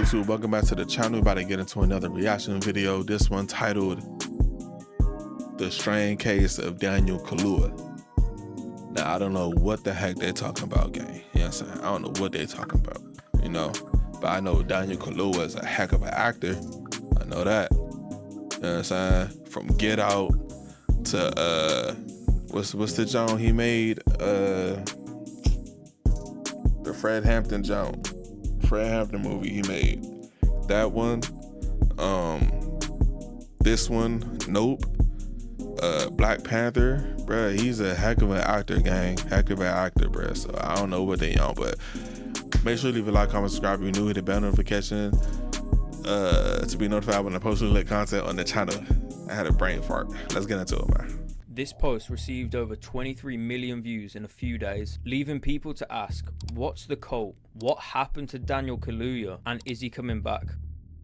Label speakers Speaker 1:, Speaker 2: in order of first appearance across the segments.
Speaker 1: YouTube? Welcome back to the channel. We're about to get into another reaction video. This one titled The Strange Case of Daniel Kaluuya. Now, I don't know what the heck they're talking about, gang. You know what I'm saying? I don't know what they're talking about, you know? But I know Daniel Kaluuya is a heck of an actor. I know that. You know what I'm saying? From Get Out to, what's the Joan he made? The Fred Hampton movie he made. That one. This one, Nope. Black Panther, bruh, he's a heck of an actor, gang. Heck of an actor, bruh. So I don't know what they on, but make sure you leave a like, comment, subscribe if you're new, hit the bell notification to be notified when I post new lit content on the channel. I had a brain fart. Let's get into it, man.
Speaker 2: This post received over 23 million views in a few days, leaving people to ask, what's the cult? What happened to Daniel Kaluuya, and is he coming back?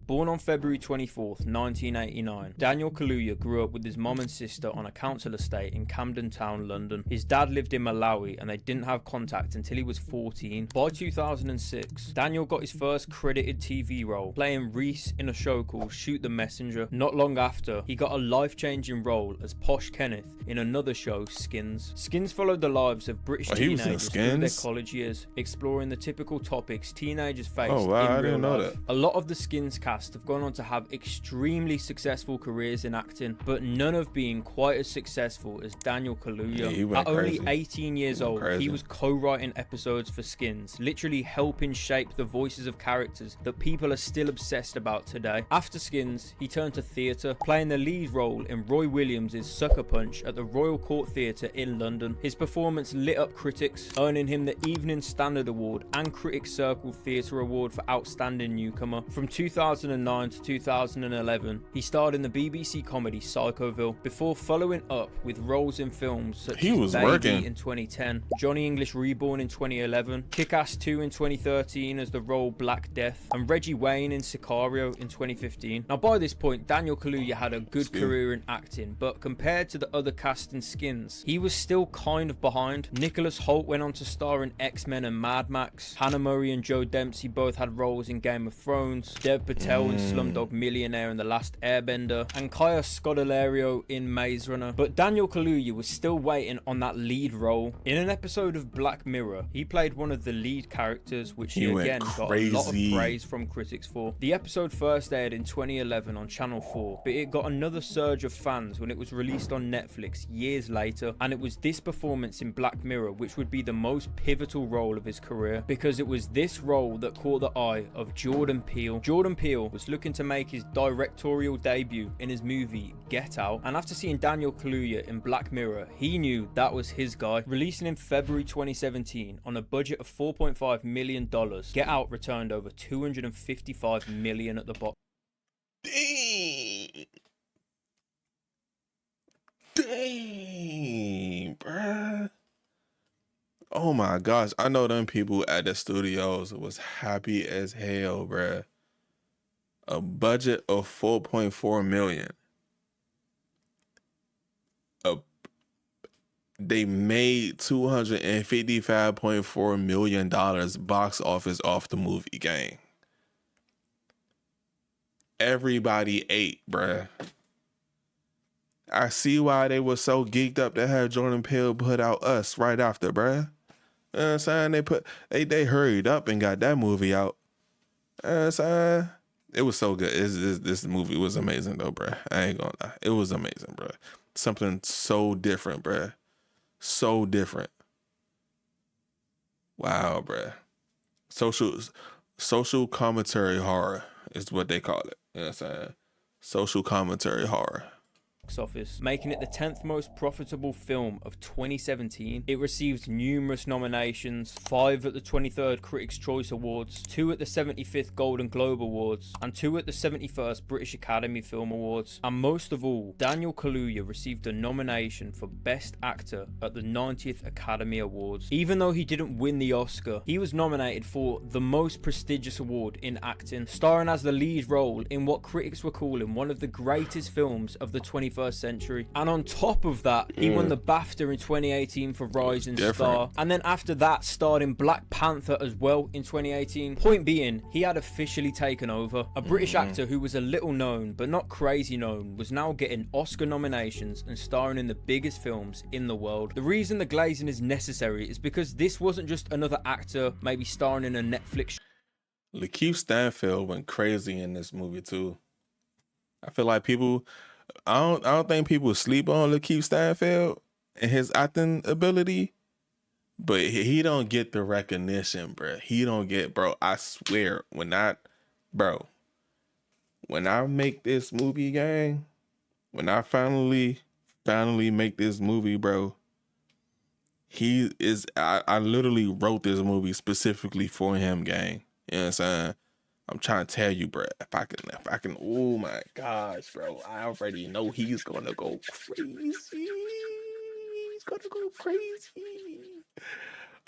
Speaker 2: Born on February 24th, 1989, Daniel Kaluuya grew up with his mom and sister on a council estate in Camden Town, London. His dad lived in Malawi and they didn't have contact until he was 14. By 2006, Daniel got his first credited TV role, playing Reese in a show called Shoot the Messenger. Not long after, he got a life-changing role as Posh Kenneth in another show, Skins. Skins followed the lives of British teenagers through their college years, exploring the typical topics teenagers face in real life.
Speaker 1: I didn't know that.
Speaker 2: A lot of the Skins cast have gone on to have extremely successful careers in acting, but none have been quite as successful as Daniel Kaluuya.
Speaker 1: Yeah,
Speaker 2: At only 18 years old, he was co-writing episodes for Skins, literally helping shape the voices of characters that people are still obsessed about today. After Skins, he turned to theatre, playing the lead role in Roy Williams' Sucker Punch at the Royal Court Theatre in London. His performance lit up critics, earning him the Evening Standard Award and Critics Circle Theatre Award for Outstanding Newcomer. From 2009 to 2011, he starred in the BBC comedy Psychoville, before following up with roles in films such as Baby in 2010, Johnny English Reborn in 2011, Kick-Ass 2 in 2013 as the role Black Death, and Reggie Wayne in Sicario in 2015. Now, by this point, Daniel Kaluuya had a good career in acting, but compared to the other cast in Skins, he was still kind of behind. Nicholas Hoult went on to star in X-Men and Mad Max. Hannah Murray and Joe Dempsey both had roles in Game of Thrones. Dev Patel in Slumdog Millionaire and The Last Airbender, and Kaya Scodelario in Maze Runner. But Daniel Kaluuya was still waiting on that lead role. In an episode of Black Mirror, he played one of the lead characters, which he again got a lot of praise from critics for. The episode first aired in 2011 on Channel 4, but it got another surge of fans when it was released on Netflix years later, and it was this performance in Black Mirror which would be the most pivotal role of his career, because it was this role that caught the eye of Jordan Peele. Jordan Peele was looking to make his directorial debut in his movie Get Out, and after seeing Daniel Kaluuya in Black Mirror, he knew that was his guy. Releasing in February 2017 on a budget of $4.5 million, Get Out returned over $255 million at the box.
Speaker 1: Dang, bruh. Oh my gosh, I know them people at the studios was happy as hell, bruh. A budget of $4.4 million. They made $255.4 million box office off the movie, gang. Everybody ate, bruh. I see why they were so geeked up to have Jordan Peele put out Us right after, bruh. You know what I'm saying? They hurried up and got that movie out. You know what I'm saying? It was so good. This movie was amazing, though, bruh. I ain't gonna lie. It was amazing, bruh. Something so different, bruh. So different. Wow, bruh. Social commentary horror is what they call it. You know what I'm saying? Social commentary horror.
Speaker 2: Office, making it the 10th most profitable film of 2017. It received numerous nominations, 5 at the 23rd Critics' Choice Awards, 2 at the 75th Golden Globe Awards, and 2 at the 71st British Academy Film Awards. And most of all, Daniel Kaluuya received a nomination for Best Actor at the 90th Academy Awards. Even though he didn't win the Oscar, he was nominated for the most prestigious award in acting, starring as the lead role in what critics were calling one of the greatest films of the 21st 21st century. And on top of that, he won the BAFTA in 2018 for Rising Star. And then after that, starred in Black Panther as well in 2018. Point being, he had officially taken over. A British actor who was a little known, but not crazy known, was now getting Oscar nominations and starring in the biggest films in the world. The reason the glazing is necessary is because this wasn't just another actor maybe starring in a Netflix
Speaker 1: Lakeith Stanfield went crazy in this movie too. I feel like I don't think people sleep on Lakeith Stanfield and his acting ability, but he don't get the recognition, bro. He don't get, bro. I swear, when I make this movie, gang, when I finally make this movie, bro, I literally wrote this movie specifically for him, gang. You know what I'm saying? I'm trying to tell you, bro, if I can, oh my gosh, bro, I already know he's gonna go crazy. He's gonna go crazy.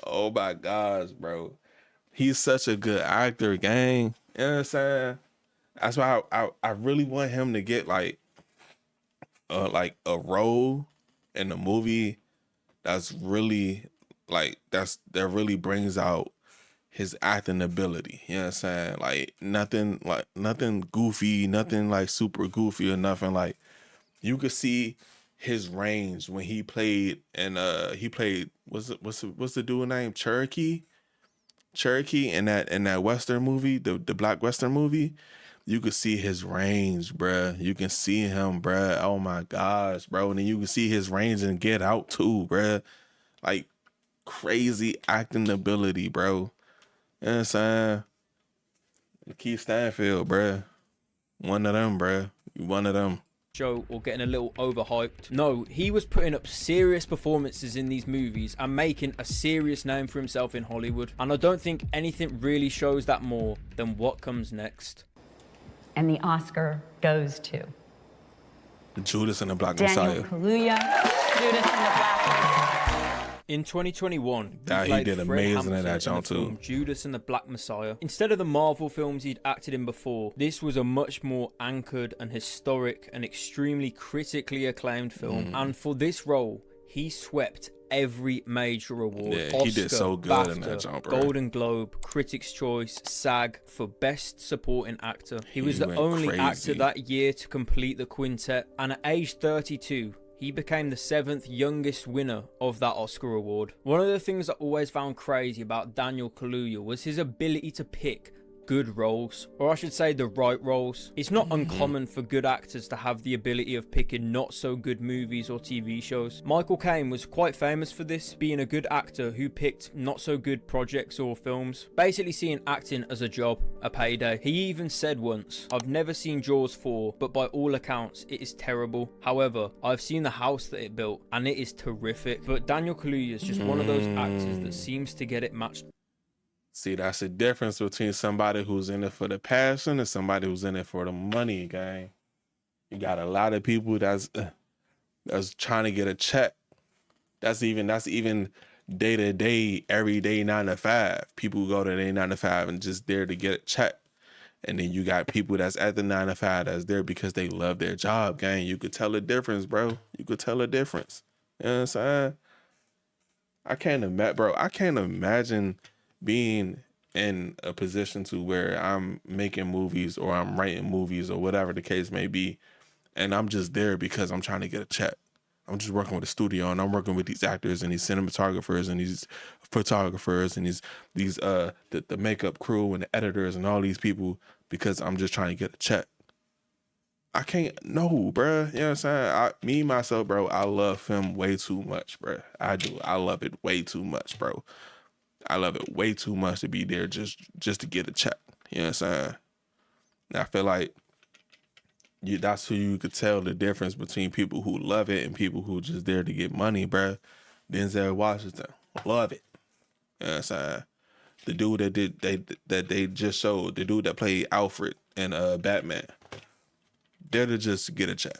Speaker 1: Oh my gosh, bro. He's such a good actor, gang. You know what I'm saying? That's why I really want him to get like a role in the movie that's really that really brings out his acting ability. You know what I'm saying? Like nothing goofy, nothing like super goofy or nothing. Like you could see his range when he played, and what's the dude name? Cherokee in that Western movie, the Black Western movie. You could see his range, bruh. You can see him, bruh. Oh my gosh, bro. And then you can see his range in Get Out too, bruh. Like crazy acting ability, bro. You know what I'm saying? Keith Stanfield, bruh. One of them, bruh. One of them.
Speaker 2: Show or getting a little overhyped. No, he was putting up serious performances in these movies and making a serious name for himself in Hollywood. And I don't think anything really shows that more than what comes next.
Speaker 3: And the Oscar goes to
Speaker 1: Judas and the Black
Speaker 3: Daniel
Speaker 1: Messiah.
Speaker 3: Kaluuya, Judas and the Black Messiah.
Speaker 2: In 2021,
Speaker 1: he did amazing in that John too.
Speaker 2: Judas and the Black Messiah. Instead of the Marvel films he'd acted in before, this was a much more anchored and historic and extremely critically acclaimed film. And for this role, he swept every major award.
Speaker 1: Yeah,
Speaker 2: Oscar,
Speaker 1: he did so good
Speaker 2: BAFTA,
Speaker 1: in that John, bro.
Speaker 2: Golden Globe, Critics' Choice, SAG for Best Supporting Actor. He was the
Speaker 1: went
Speaker 2: only
Speaker 1: crazy.
Speaker 2: actor that year to complete the quintet, and at age 32, he became the 7th youngest winner of that Oscar award. One of the things I always found crazy about Daniel Kaluuya was his ability to pick good roles, or I should say the right roles. It's not uncommon for good actors to have the ability of picking not so good movies or TV shows. Michael Caine was quite famous for this, being a good actor who picked not so good projects or films, basically seeing acting as a job, a payday. He even said once, "I've never seen Jaws 4, but by all accounts it is terrible. However, I've seen the house that it built and it is terrific." But Daniel Kaluuya is just one of those actors that seems to get it matched.
Speaker 1: See, that's the difference between somebody who's in it for the passion and somebody who's in it for the money, gang. You got a lot of people that's trying to get a check. That's even day to day, every day, 9 to 5. People who go to their 9 to 5 and just there to get a check. And then you got people that's at the 9 to 5 that's there because they love their job, gang. You could tell the difference, bro. You could tell the difference. You know what I'm saying? I can't imagine being in a position to where I'm making movies or I'm writing movies or whatever the case may be, and I'm just there because I'm trying to get a check. I'm just working with a studio and I'm working with these actors and these cinematographers and these photographers and the makeup crew and the editors and all these people because I'm just trying to get a check. I can't, no, bruh. You know what I'm saying? Myself, bro, I love film way too much, bruh. I do. I love it way too much, bro. I love it way too much to be there just to get a check. You know what I'm saying? And I feel like that's who you could tell the difference between people who love it and people who just there to get money, bruh. Denzel Washington, love it. You know what I'm saying? The dude that they just showed, the dude that played Alfred in Batman, there to just get a check.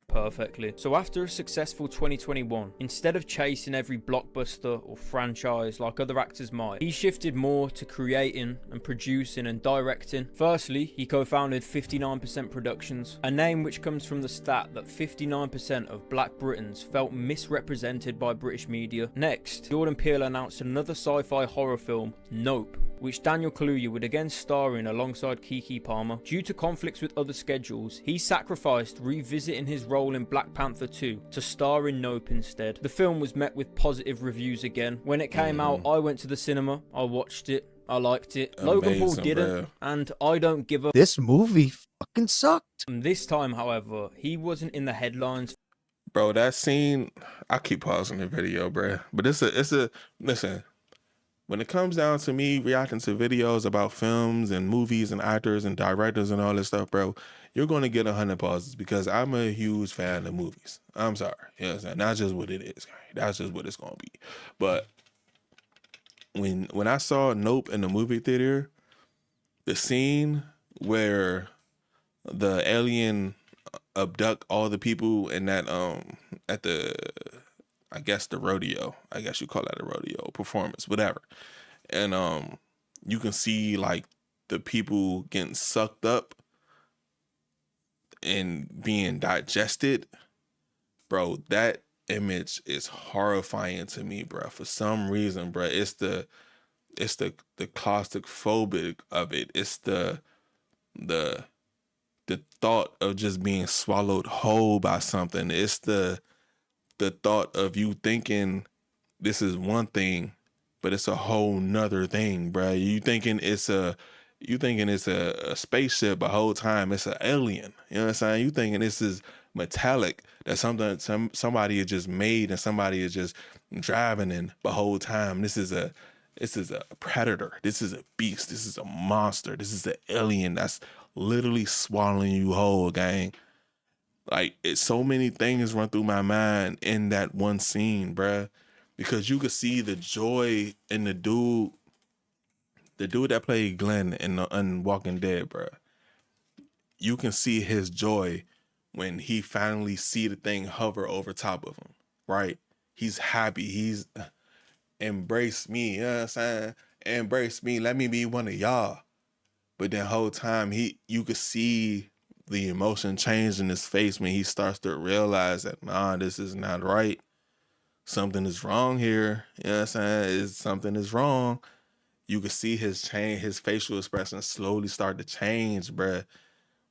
Speaker 2: perfectly. So after a successful 2021, instead of chasing every blockbuster or franchise like other actors might, he shifted more to creating and producing and directing. Firstly, he co-founded 59% Productions, a name which comes from the stat that 59% of Black Britons felt misrepresented by British media. Next, Jordan Peele announced another sci-fi horror film, Nope, which Daniel Kaluuya would again star in alongside Keke Palmer. Due to conflicts with other schedules, he sacrificed revisiting his role in Black Panther 2 to star in Nope instead. The film was met with positive reviews again. When it came out, I went to the cinema, I watched it, I liked it.
Speaker 1: Amazing,
Speaker 2: Logan Paul didn't,
Speaker 1: bro.
Speaker 2: and I don't give a...
Speaker 4: This movie fucking sucked.
Speaker 2: This time, however, he wasn't in the headlines.
Speaker 1: Bro, that scene, I keep pausing the video, bro. But it's a, listen, when it comes down to me reacting to videos about films and movies and actors and directors and all this stuff, bro, you're going to get 100 pauses because I'm a huge fan of movies. I'm sorry. You know what I'm saying? That's just what it is. That's just what it's going to be. But when I saw Nope in the movie theater, the scene where the alien abduct all the people in that, at the, I guess the rodeo, I guess you call that a rodeo performance, whatever. And you can see like the people getting sucked up and being digested. Bro, that image is horrifying to me, bro. For some reason, bro, it's the claustrophobic of it. It's the thought of just being swallowed whole by something. It's the thought of you thinking this is one thing, but it's a whole nother thing, bro. You thinking it's a spaceship the whole time it's an alien. You know what I'm saying? You thinking this is metallic, that somebody has just made and somebody is just driving in the whole time. This is a predator. This is a beast. This is a monster. This is an alien that's literally swallowing you whole, gang. Like, it's so many things run through my mind in that one scene, bruh. Because you could see the joy in the dude that played Glenn in the Walking Dead, bruh. You can see his joy when he finally see the thing hover over top of him, right? He's happy. He's embrace me, you know what I'm saying? Embrace me. Let me be one of y'all. But then whole time you could see the emotion change in his face when he starts to realize that, nah, this is not right. Something is wrong here. You know what I'm saying? Something is wrong. You could see his facial expression slowly start to change, bruh.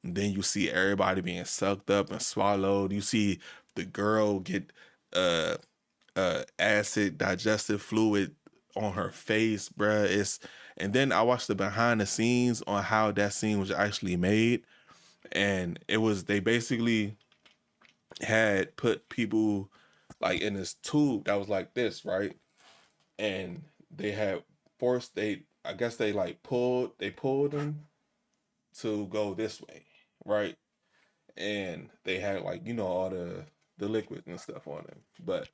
Speaker 1: And then you see everybody being sucked up and swallowed. You see the girl get acid, digestive fluid on her face, bruh. And then I watched the behind the scenes on how that scene was actually made. And they basically had put people like in this tube that was like this, right? And they had forced, I guess they pulled them to go this way, right? And they had all the liquid and stuff on them. But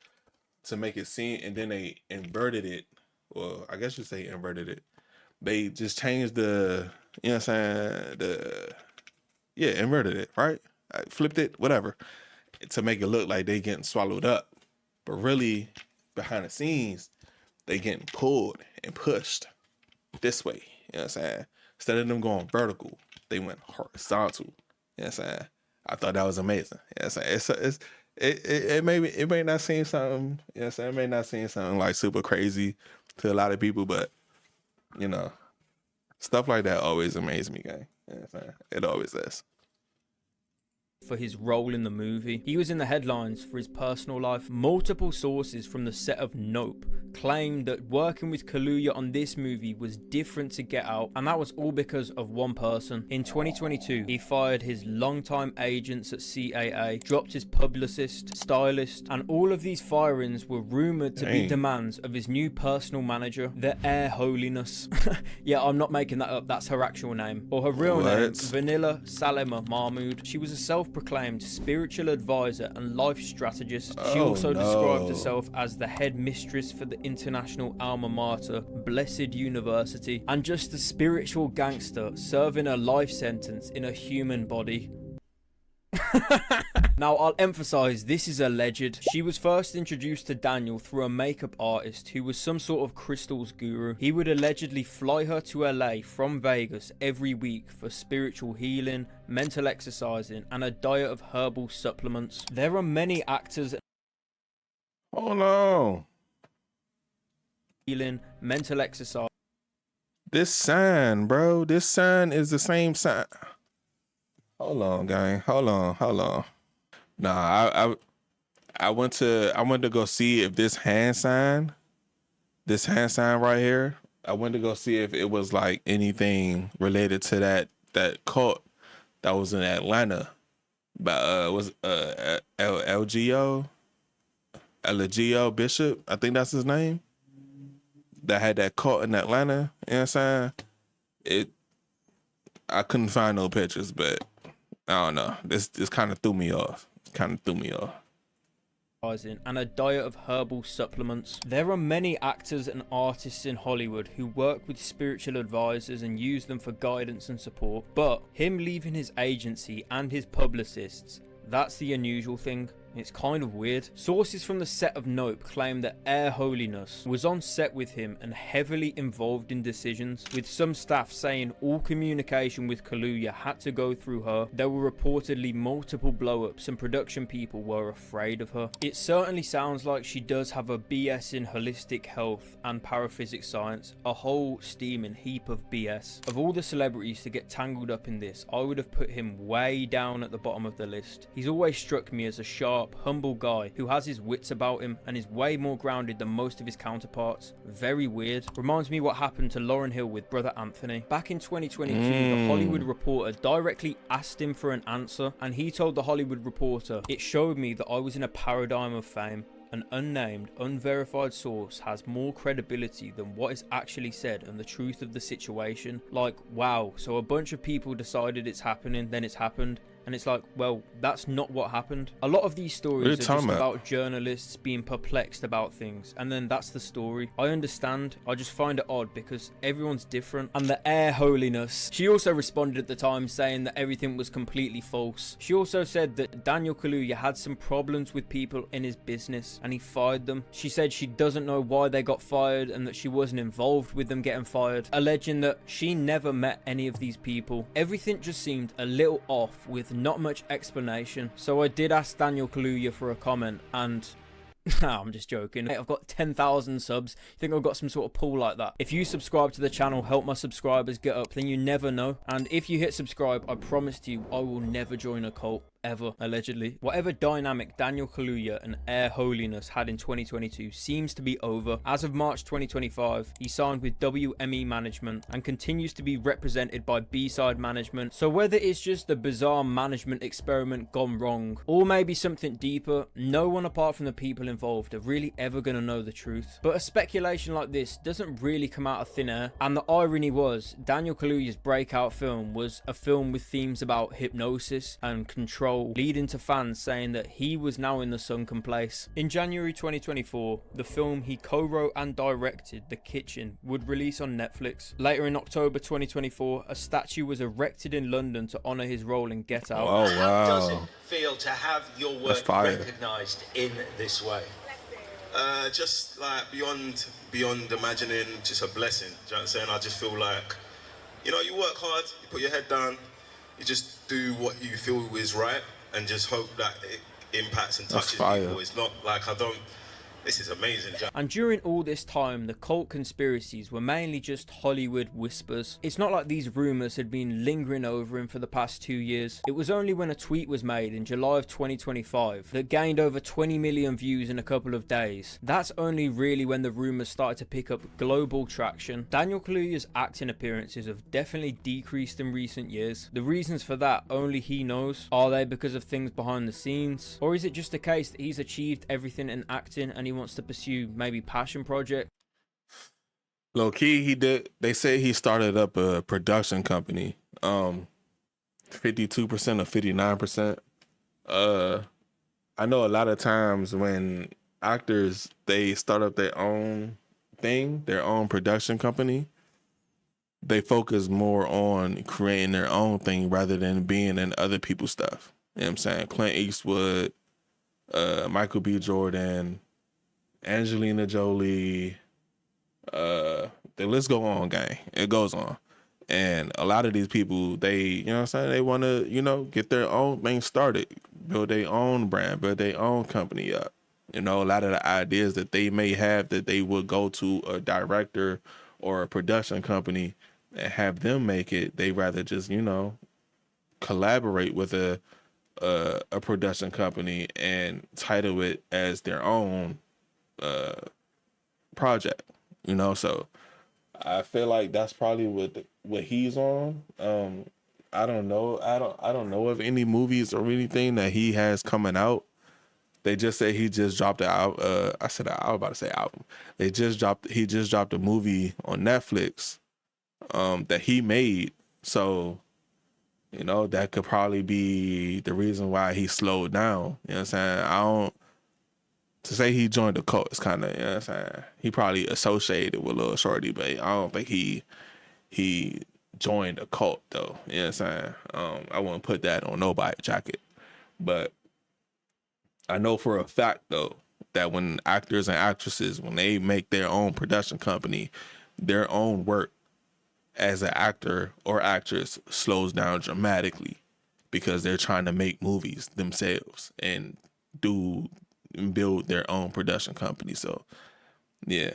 Speaker 1: to make it seem, and then they inverted it, or I guess you say inverted it. They just changed the, you know what I'm saying? Inverted it, right? I flipped it, whatever, to make it look like they getting swallowed up. But really, behind the scenes, they getting pulled and pushed this way. You know what I'm saying? Instead of them going vertical, they went horizontal. You know what I'm saying? I thought that was amazing. You know what I'm saying? It may not seem something, you know what I'm saying? It may not seem something like super crazy to a lot of people, but stuff like that always amazes me, gang. You know what I'm saying? It always is.
Speaker 2: For his role in the movie. He was in the headlines for his personal life. Multiple sources from the set of Nope claimed that working with Kaluuya on this movie was different to Get Out, and that was all because of one person. In 2022, he fired his longtime agents at CAA, dropped his publicist, stylist, and all of these firings were rumored to be demands of his new personal manager, the Air Holiness. Yeah, I'm not making that up, that's her actual name. Or her real name, Vanilla Salema Mahmood. She was a self-proclaimed spiritual advisor and life strategist. She also described herself as the head mistress for the international alma mater, Blessed University, and just a spiritual gangster serving a life sentence in a human body. Now, I'll emphasize this is alleged. She was first introduced to Daniel through a makeup artist who was some sort of crystals guru. He would allegedly fly her to LA from Vegas every week for spiritual healing, mental exercising, and a diet of herbal supplements. There are many actors.
Speaker 1: Hold on.
Speaker 2: Healing, mental exercise.
Speaker 1: This sign, bro. This sign is the same sign. Hold on, gang. Hold on. Nah, I went to go see if this hand sign right here, I went to go see if it was like anything related to that cult that was in Atlanta. But was LGO Bishop, I think that's his name. That had that cult in Atlanta, you know what I'm saying? I couldn't find no pictures, but I don't know. This kind of threw me off.
Speaker 2: And a diet of herbal supplements. There are many actors and artists in Hollywood who work with spiritual advisors and use them for guidance and support, but him leaving his agency and his publicists, that's the unusual thing. It's kind of weird. Sources from the set of Nope claim that Air Holiness was on set with him and heavily involved in decisions, with some staff saying all communication with Kaluuya had to go through her. There were reportedly multiple blow-ups and production people were afraid of her. It certainly sounds like she does have a BS in holistic health and paraphysics science, a whole steaming heap of BS. Of all the celebrities to get tangled up in this, I would have put him way down at the bottom of the list. He's always struck me as a sharp, humble guy who has his wits about him and is way more grounded than most of his counterparts. Very weird. Reminds me what happened to Lauryn Hill with Brother Anthony. Back in 2022, the Hollywood Reporter directly asked him for an answer, and he told the Hollywood Reporter, "It showed me that I was in a paradigm of fame. An unnamed, unverified source has more credibility than what is actually said and the truth of the situation." Like, wow, so a bunch of people decided it's happening, then it's happened. And it's like, well, that's not what happened. A lot of these stories are just about journalists being perplexed about things, and then that's the story. I understand. I just find it odd because everyone's different. And the Air Holiness, she also responded at the time saying that everything was completely false. She also said that Daniel Kaluuya had some problems with people in his business and he fired them. She said she doesn't know why they got fired and that she wasn't involved with them getting fired, alleging that she never met any of these people. Everything just seemed a little off with not much explanation. So I did ask Daniel Kaluuya for a comment, and I'm just joking. I've got 10,000 subs. You think I've got some sort of pull like that? If you subscribe to the channel, help my subscribers get up, then you never know. And if you hit subscribe, I promise to you I will never join a cult. Ever, allegedly. Whatever dynamic Daniel Kaluuya and Air Holiness had in 2022 seems to be over. As of March 2025, he signed with WME Management and continues to be represented by B-Side Management. So whether it's just a bizarre management experiment gone wrong, or maybe something deeper, no one apart from the people involved are really ever going to know the truth. But a speculation like this doesn't really come out of thin air. And the irony was, Daniel Kaluuya's breakout film was a film with themes about hypnosis and control, leading to fans saying that he was now in the sunken place. In January 2024, the film he co-wrote and directed, The Kitchen, would release on Netflix. Later in October 2024, a statue was erected in London to honour his role in Get Out.
Speaker 1: Oh, wow.
Speaker 5: How does it feel to have your work recognised in this way?
Speaker 6: Just like beyond imagining, just a blessing. Do you know what I'm saying? I just feel like, you work hard, you put your head down, you just do what you feel is right and just hope that it impacts and touches people. It's not like this is amazing.
Speaker 2: And during all this time, the cult conspiracies were mainly just Hollywood whispers. It's not like these rumours had been lingering over him for the past 2 years. It was only when a tweet was made in July of 2025 that gained over 20 million views in a couple of days. That's only really when the rumours started to pick up global traction. Daniel Kaluuya's acting appearances have definitely decreased in recent years. The reasons for that, only he knows. Are they because of things behind the scenes? Or is it just a case that he's achieved everything in acting and he wants to pursue maybe passion project?
Speaker 1: Low key, he did. They say he started up a production company. 52% or 59%. I know a lot of times when actors, they start up their own thing, their own production company, they focus more on creating their own thing rather than being in other people's stuff. You know what I'm saying? Clint Eastwood, Michael B. Jordan, Angelina Jolie, the list go on, gang. It goes on. And a lot of these people, they, you know what I'm saying, they want to, you know, get their own thing started, build their own brand, build their own company up. You know, a lot of the ideas that they may have that they would go to a director or a production company and have them make it, they rather just, you know, collaborate with a production company and title it as their own project, you know. So I feel like that's probably what he's on. I don't know. I don't know of any movies or anything that he has coming out. They just say he just dropped an album. I was about to say album. He just dropped a movie on Netflix that he made. So, you know, that could probably be the reason why he slowed down. You know what I'm saying? To say he joined the cult is kind of, you know what I'm saying? He probably associated with Lil Shorty, but I don't think he joined a cult, though. You know what I'm saying? I wouldn't put that on nobody's jacket. But I know for a fact, though, that when actors and actresses, when they make their own production company, their own work as an actor or actress slows down dramatically because they're trying to make movies themselves and build their own production company. So, yeah.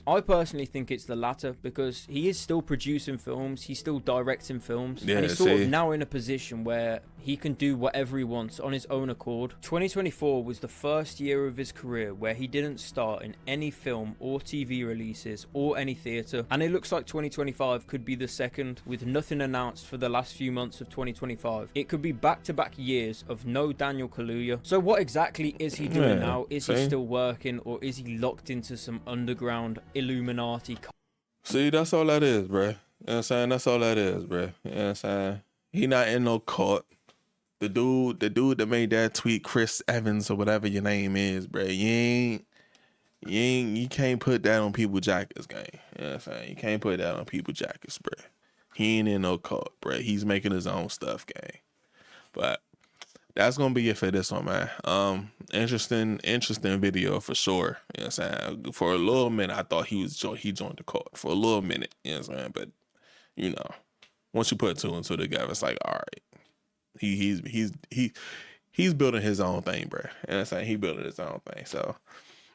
Speaker 2: I personally think it's the latter because he is still producing films, he's still directing films, and he's sort of now in a position where he can do whatever he wants on his own accord. 2024 was the first year of his career where he didn't star in any film or TV releases or any theatre, and it looks like 2025 could be the second, with nothing announced for the last few months of 2025. It could be back-to-back years of no Daniel Kaluuya. So what exactly is he doing now? Is he still working, or is he locked into some underground Illuminati?
Speaker 1: See, that's all that is, bruh. You know what I'm saying? That's all that is, bruh. You know what I'm saying? He not in no cult. The dude that made that tweet, Chris Evans or whatever your name is, bruh, you can't put that on people's jackets, gang. You know what I'm saying? You can't put that on people's jackets, bruh. He ain't in no cult, bruh. He's making his own stuff, gang. But that's gonna be it for this one, man. Interesting video for sure. You know what I'm saying? For a little minute, I thought he joined the cult for a little minute. You know what I'm saying? But you know, once you put two and two together, it's like, all right, he's building his own thing, bro. You know what I'm saying? He building his own thing. So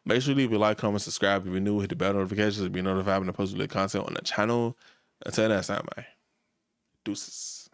Speaker 1: make sure you leave a like, comment, subscribe if you're new, hit the bell notifications to be notified when I post new content on the channel. Until next time, man. Deuces.